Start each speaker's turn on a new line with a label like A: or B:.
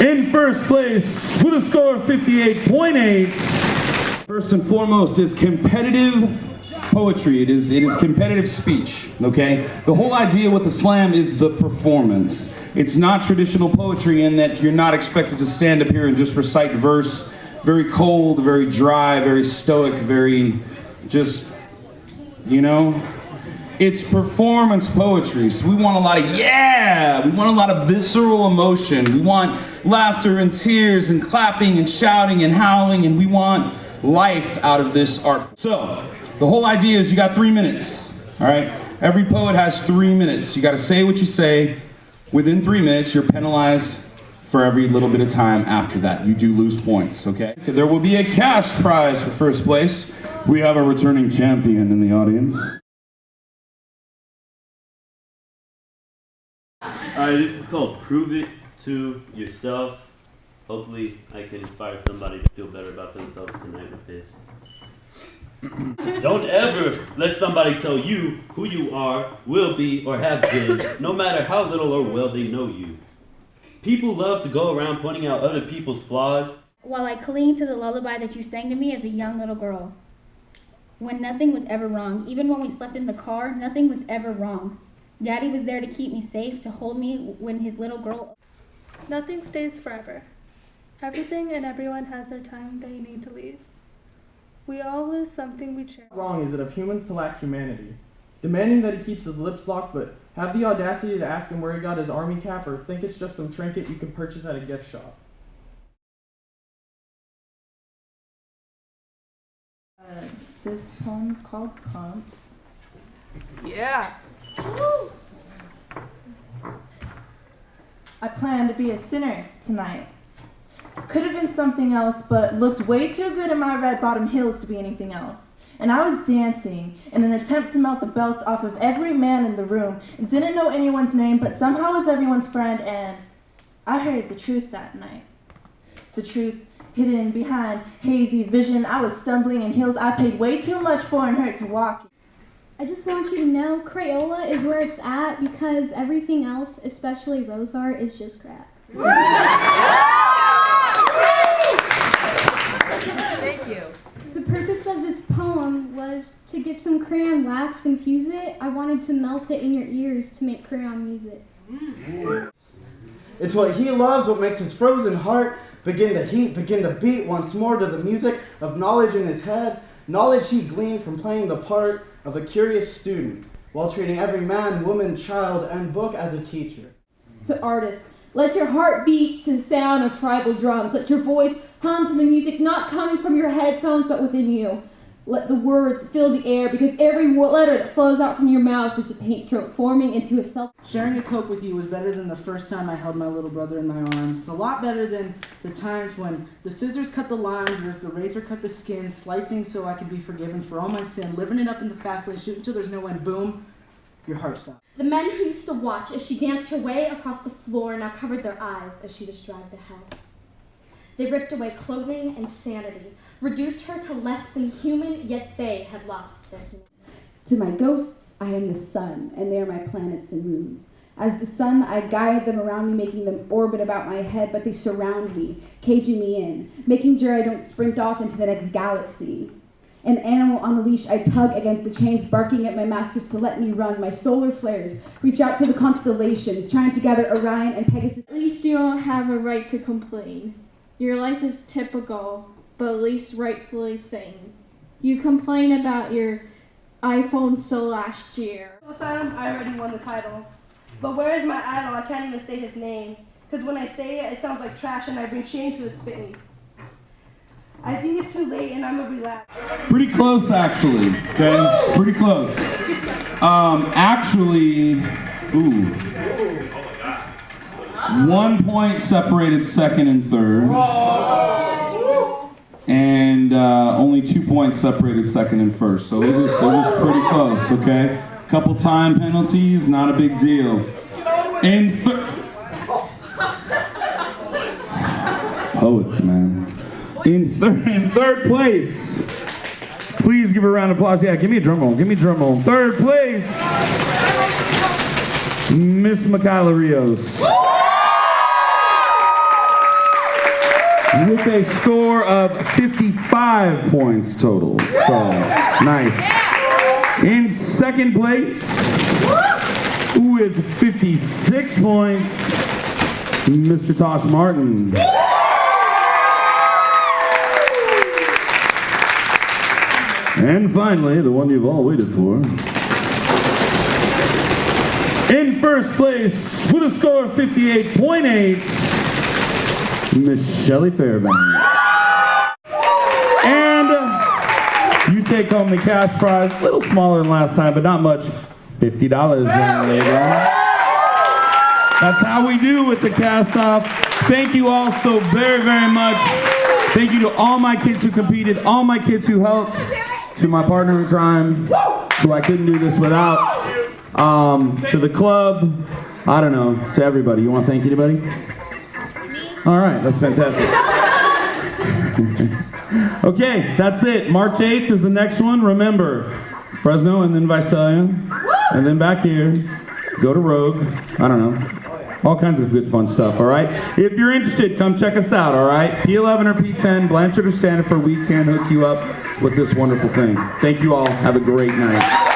A: In first place, with a score of 58.8. First and foremost is competitive poetry. It is competitive speech, okay? The whole idea with the slam is the performance. It's not traditional poetry in that you're not expected to stand up here and just recite verse. Very cold, very dry, very stoic, very just, you know? It's performance poetry, so we want a lot of we want a lot of visceral emotion. We want laughter and tears and clapping and shouting and howling, and we want life out of this art. So, the whole idea is you got 3 minutes, all right? Every poet has 3 minutes. You gotta say what you say. Within 3 minutes, you're penalized for every little bit of time after that. You do lose points, okay? There will be a cash prize for first place. We have a returning champion in the audience.
B: Alright, this is called Prove It to Yourself. Hopefully I can inspire somebody to feel better about themselves tonight with this. Don't ever let somebody tell you who you are, will be, or have been, no matter how little or well they know you. People love to go around pointing out other people's flaws,
C: while I cling to the lullaby that you sang to me as a young little girl. When nothing was ever wrong, even when we slept in the car, nothing was ever wrong. Daddy was there to keep me safe, to hold me when his little girl...
D: Nothing stays forever. Everything and everyone has their time they need to leave. We all lose something we cherish.
E: How wrong is it of humans to lack humanity? Demanding that he keeps his lips locked, but have the audacity to ask him where he got his army cap, or think it's just some trinket you can purchase at a gift shop.
F: This poem's called Comps.
D: Yeah!
F: I planned to be a sinner tonight. Could have been something else, but looked way too good in my red bottom heels to be anything else. And I was dancing in an attempt to melt the belts off of every man in the room, and didn't know anyone's name, but somehow was everyone's friend, and I heard the truth that night. The truth hidden behind hazy vision. I was stumbling in heels I paid way too much for and hurt to walk.
G: I just want you to know Crayola is where it's at because everything else, especially rose art, is just crap.
D: Thank you.
G: The purpose of this poem was to get some crayon wax, infuse it. I wanted to melt it in your ears to make crayon music.
H: It's what he loves, what makes his frozen heart begin to beat once more to the music of knowledge in his head, knowledge he gleaned from playing the part of a curious student, while treating every man, woman, child, and book as a teacher.
I: So artists, let your heart beat to the sound of tribal drums. Let your voice hum to the music not coming from your headphones but within you. Let the words fill the air, because every letter that flows out from your mouth is a paint stroke forming into a self.
E: Sharing a Coke with you was better than the first time I held my little brother in my arms. It's a lot better than the times when the scissors cut the lines, whereas the razor cut the skin, slicing so I could be forgiven for all my sin, living it up in the fast lane, shooting till there's no end, boom, your heart stops.
J: The men who used to watch as she danced her way across the floor now covered their eyes as she was dragged to hell. They ripped away clothing and sanity, reduced her to less than human, yet they had lost their humanity.
I: To my ghosts, I am the sun, and they are my planets and moons. As the sun, I guide them around me, making them orbit about my head, but they surround me, caging me in, making sure I don't sprint off into the next galaxy. An animal on a leash, I tug against the chains, barking at my masters to let me run. My solar flares reach out to the constellations, trying to gather Orion and Pegasus.
K: At least you don't have a right to complain. Your life is typical, but at least rightfully sane. You complain about your iPhone so last year.
L: Asylum, I already won the title. But where is my idol? I can't even say his name. Because when I say it, it sounds like trash and I bring shame to his spitting. I think it's too late and I'm a relapse.
A: Pretty close, actually. Okay, woo! Pretty close. Actually, 1 point separated second and third, and only 2 points separated second and first. So it was pretty close. Okay, couple time penalties, not a big deal. Poets, man. In third place, please give a round of applause. Yeah, give me a drum roll. Give me a drum roll. Third place, Miss Michaela Rios. with a score of 55 points total. So, nice. In second place, with 56 points, Mr. Tosh Martin. And finally, the one you've all waited for. In first place, with a score of 58.8, Miss Shelley Fairbanks. And you take home the cash prize, a little smaller than last time, but not much. $50, young lady. That's how we do with the cast off. Thank you all so very, very much. Thank you to all my kids who competed, all my kids who helped, to my partner in crime, who I couldn't do this without, to the club, I don't know, to everybody. You want to thank anybody? All right, that's fantastic. Okay, that's it. March 8th is the next one. Remember, Fresno and then Visalia, and then back here, go to Rogue, I don't know. All kinds of good fun stuff, all right? If you're interested, come check us out, all right? P11 or P10, Blanchard or Standifer, we can hook you up with this wonderful thing. Thank you all. Have a great night.